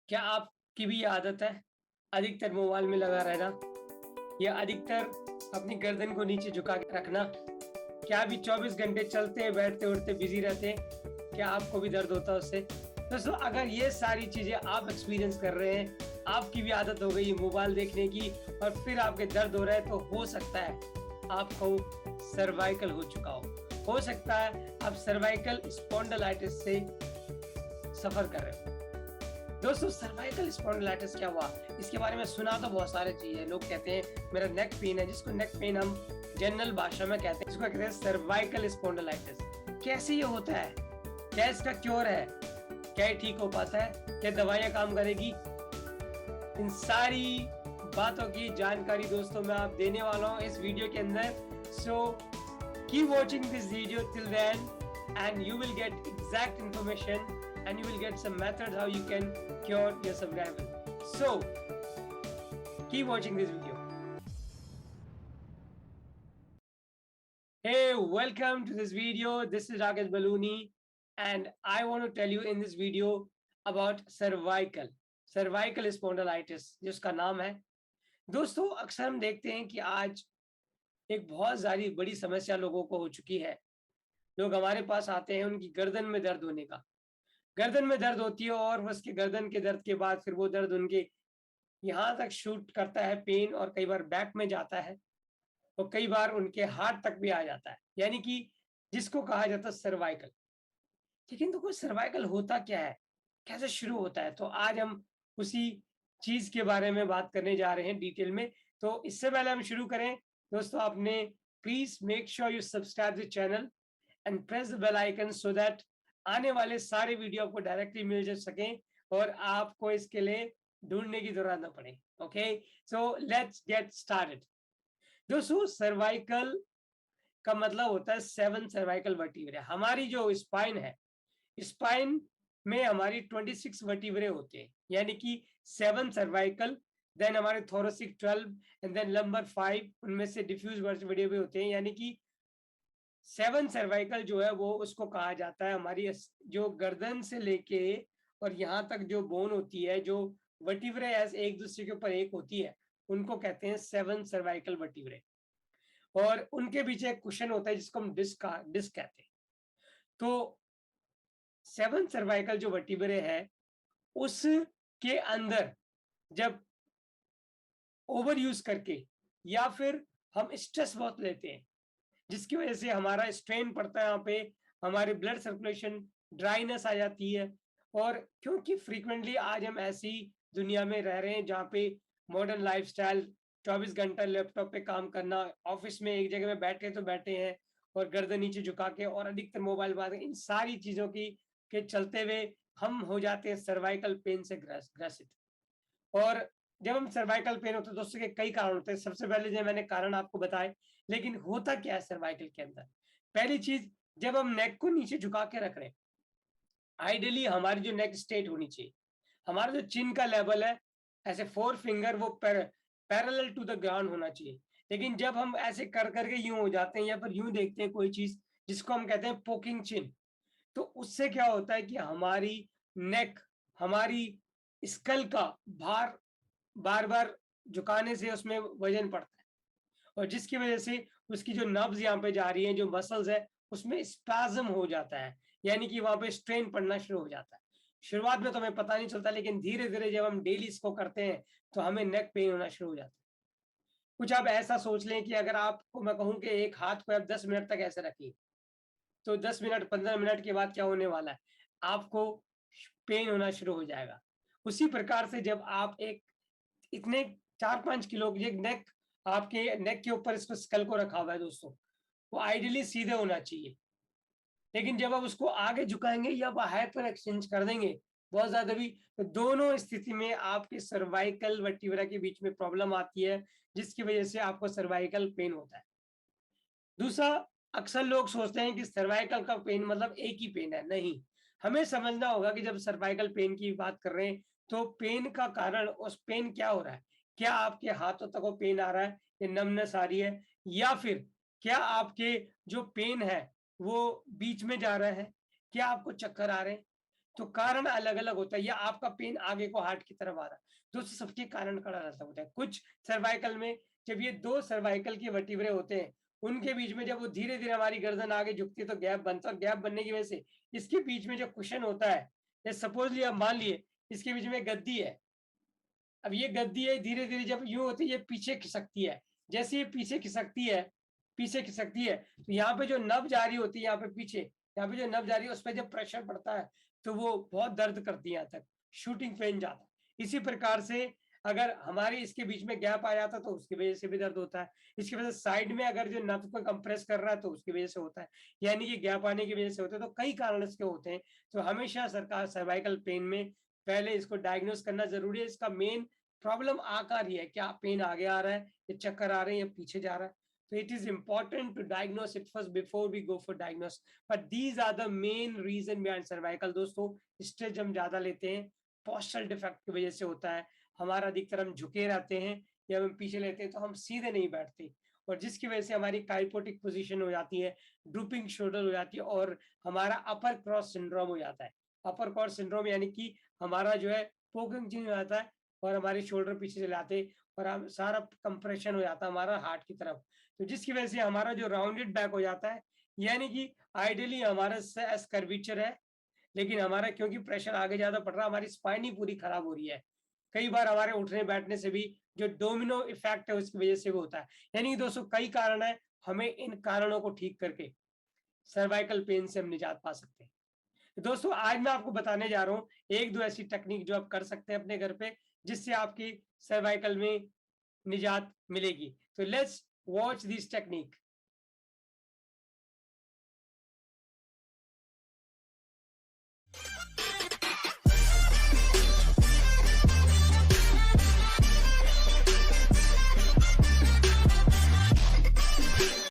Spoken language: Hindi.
क्या आपकी भी ये आदत है अधिकतर मोबाइल में लगा रहना या अधिकतर अपनी गर्दन को नीचे झुका के रखना? क्या अभी 24 घंटे चलते बैठते उठते बिजी रहते हैं? क्या आपको भी दर्द होता है उससे? दोस्तों, अगर ये सारी चीजें आप एक्सपीरियंस कर रहे हैं, आपकी भी आदत हो गई मोबाइल देखने की और फिर आपके दर्द हो रहा है, तो हो सकता है आपको सर्वाइकल हो चुका हो सकता है आप सर्वाइकल स्पॉन्डिलाइटिस से सफर कर रहे हो। दोस्तों, सर्वाइकल स्पॉन्डिलाइटिस क्या हुआ? इसके बारे में सुना तो बहुत सारी चीजें। लोग कहते हैं मेरा नेक पेन है, जिसको नेक पेन हम जनरल भाषा में कहते हैं, जिसको कहते हैं सर्वाइकल स्पॉन्डिलाइटिस। कैसे ये होता है? क्या इसका क्योर है? क्या ये ठीक हो पाता है? क्या दवाइयाँ काम करेगी? इन सारी बातों की जानकारी दोस्तों मैं आप देने वाला हूँ इस वीडियो के अंदर। So keep watching this video till then and you will get exact information and you will get some methods how you can cure your survival. So keep watching this video. Hey, welcome to this video. This is Rakesh Baluni and I want to tell you in this video about cervical spondylitis, जिसका नाम है। दोस्तों, अक्सर हम देखते हैं कि आज एक बहुत सारी बड़ी समस्या लोगों को हो चुकी है। लोग हमारे पास आते हैं उनकी गर्दन में दर्द होने का। गर्दन में दर्द होती है और उसके गर्दन के दर्द के बाद फिर वो दर्द उनके यहाँ तक शूट करता है पेन, और कई बार बैक में जाता है और कई बार उनके हार्ट तक भी आ जाता है, यानी कि जिसको कहा जाता है सर्वाइकल। लेकिन तो कोई सर्वाइकल होता क्या है, कैसे शुरू होता है? तो आज हम उसी चीज के बारे में बात करने जा रहे हैं डिटेल में। तो इससे पहले हम शुरू करें, दोस्तों आपने please make sure you subscribe the channel and press the bell icon so that आने वाले सारे वीडियो आपको डायरेक्टली मिल जा सकें और आपको इसके लिए ढूंढने की जरूरत ना पड़े। Okay, so let's get started. दोस्तों, सर्वाइकल का मतलब होता है 7 सर्वाइकल वर्टिब्रे। हमारी जो स्पाइन है, स्पाइन में हमारी 26 वर्टिब्रे होते हैं, यानी कि 7 सर्वाइकल, देन हमारे थोरेसिक 12 एंड देन लंबर 5, उनमें से डिफ्यूज वर्टिब्रे भी होते हैं। यानी कि 7 सर्वाइकल जो है वो उसको कहा जाता है हमारी जो गर्दन से लेके और यहाँ तक जो बोन होती है, जो वर्टिब्रे एक दूसरे के ऊपर एक होती है, उनको कहते हैं 7 सर्वाइकल वर्टिब्रे। और उनके पीछे एक कुशन होता है जिसको हम डिस्क कहते हैं। तो 7 सर्वाइकल जो वर्टिब्रे है उसके अंदर जब ओवर यूज करके या फिर हम स्ट्रेस बहुत लेते हैं, जिसकी वजह से हमारा स्ट्रेन पड़ता है, यहाँ पे हमारे ब्लड सर्कुलेशन ड्राइनेस आ जाती है। और क्योंकि फ्रीक्वेंटली आज हम ऐसी दुनिया में रह रहे हैं जहाँ पे मॉडर्न लाइफस्टाइल, 24 घंटा लैपटॉप पे काम करना, ऑफिस में एक जगह में बैठे तो बैठे हैं और गर्दन नीचे झुका के और अधिकतर मोबाइल बात, इन सारी चीजों की के चलते हुए हम हो जाते हैं सर्वाइकल पेन से ग्रसित। और जब हम सर्वाइकल पेन होते हैं तो उसके कई कारण होते हैं। सबसे पहले जो मैंने कारण आपको बताए, लेकिन होता क्या है सर्वाइकल के अंदर? पहली चीज, जब हम नेक को नीचे झुका के रख रहे हैं, आइडियली हमारी जो नेक स्टेट होनी चाहिए, हमारा जो चिन का लेवल है, ऐसे 4 फिंगर वो पैरेलल टू द ग्राउंड होना चाहिए। लेकिन जब हम ऐसे कर करके यूं हो जाते हैं या फिर यूं देखते हैं कोई चीज, जिसको हम कहते हैं पोकिंग चिन, तो उससे क्या होता है कि हमारी नेक, हमारी स्कल का भार बार बार झुकाने से उसमें वजन पड़ता है, और जिसकी वजह से उसकी जो नर्व्स यहाँ पे जा रही हैं, जो मसल्स है, उसमें स्पैज्म हो जाता है, यानी कि वहां पे स्ट्रेन पड़ना शुरू हो जाता है। शुरुआत में तो हमें पता नहीं चलता, लेकिन धीरे धीरे जब हम डेली इसको करते हैं तो हमें नेक पेन होना शुरू हो जाता है। कुछ आप ऐसा सोच लें कि अगर आपको मैं कहूँ कि एक हाथ को आप 10 मिनट तक ऐसे रखिए, तो 10 मिनट 15 मिनट के बाद क्या होने वाला है, आपको पेन होना शुरू हो जाएगा। उसी प्रकार से जब आप एक इतने 4-5 किलो ये नेक, आपके नेक के ऊपर इसको स्कल को रखा हुआ है दोस्तों, वो आइडियली सीधे होना चाहिए। लेकिन जब आप उसको आगे झुकाएंगे या आप हाइपर एक्सटेंड कर देंगे बहुत ज्यादा भी, तो दोनों स्थिति में आपके सर्वाइकल वर्टिब्रा के बीच में प्रॉब्लम आती है, जिसकी वजह से आपको सर्वाइकल पेन होता है। दूसरा, अक्सर लोग सोचते हैं कि सर्वाइकल का पेन मतलब एक ही पेन है। नहीं, हमें समझना होगा कि जब सर्वाइकल पेन की बात कर रहे हैं तो पेन का कारण, उस पेन क्या हो रहा है? क्या आपके हाथों तक वो पेन आ रहा है, ये नमनेस आ रही है, या फिर क्या आपके जो पेन है वो बीच में जा रहा है, क्या आपको चक्कर आ रहे हैं? तो कारण अलग अलग होता है, या आपका पेन आगे को हार्ट की तरफ आ रहा है, दोस्तों सबके कारण का अलग होता है। कुछ सर्वाइकल में जब ये दो सर्वाइकल के वर्टिब्रे होते हैं, उनके बीच में जब वो धीरे धीरे हमारी गर्दन आगे झुकती है तो गैप बनता है, और गैप बनने की वजह से इसके बीच में जो कुशन होता है, सपोजली अब मान लिए इसके बीच में गद्दी है, अब ये गद्दी है धीरे धीरे जब यूं होती है ये पीछे खिसकती है, जैसे ये पीछे खिसकती है, पीछे खिसकती है, तो यहाँ पे जो नब जारी होती है, यहाँ पे पीछे, यहाँ पे जो नब जारी है उस पर जब प्रेशर पड़ता है तो वो बहुत दर्द करती है, यहाँ तक शूटिंग पेन जाता है। इसी प्रकार से अगर हमारे इसके बीच में गैप आ जाता तो उसकी वजह से भी दर्द होता है। इसकी वजह से साइड में अगर जो नब्ज को कंप्रेस कर रहा है तो उसकी वजह से होता है, यानी कि गैप आने की वजह से होता है। तो कई कारण इसके होते हैं। तो हमेशा सरकार सर्वाइकल पेन में पहले इसको डायग्नोस करना जरूरी है। इसका मेन प्रॉब्लम आकार ही है, क्या पेन आगे आ रहा है, या चक्कर आ रहे हैं, या पीछे जा रहा है। तो it is important to diagnose it first before we go for diagnosis. But these are the main reason behind cervical। दोस्तों स्ट्रेच हम ज्यादा लेते हैं, पोस्चरल डिफेक्ट की वजह से होता है, हमारा अधिकतर हम झुके रहते हैं या हम पीछे लेते हैं तो हम सीधे नहीं बैठते, और जिसकी वजह से हमारी काइपोटिक पोजीशन हो जाती है, ड्रूपिंग शोल्डर हो जाती है, और हमारा अपर क्रॉस सिंड्रोम हो जाता है। अपर क्रॉस सिंड्रोम यानी कि हमारा जो है पोकिंग चेंज हो जाता है और हमारे शोल्डर पीछे चले आते और हम सारा कंप्रेशन हो जाता है हमारा हार्ट की तरफ, तो जिसकी वजह से हमारा जो राउंडेड बैक हो जाता है, यानी कि आइडियली हमारा एस कर्वीचर है, लेकिन हमारा क्योंकि प्रेशर आगे ज्यादा पड़ रहा है, हमारी स्पाइन ही पूरी खराब हो रही है। कई बार हमारे उठने बैठने से भी जो डोमिनो इफेक्ट है उसकी वजह से भी होता है। यानी कि दोस्तों कई कारण है, हमें इन कारणों को ठीक करके सर्वाइकल पेन से हम निजात पा सकते हैं। दोस्तों आज मैं आपको बताने जा रहा हूँ एक दो ऐसी टेक्निक जो आप कर सकते हैं अपने घर पे, जिससे आपकी सर्वाइकल में निजात मिलेगी। तो लेट्स वॉच दिस टेक्निक।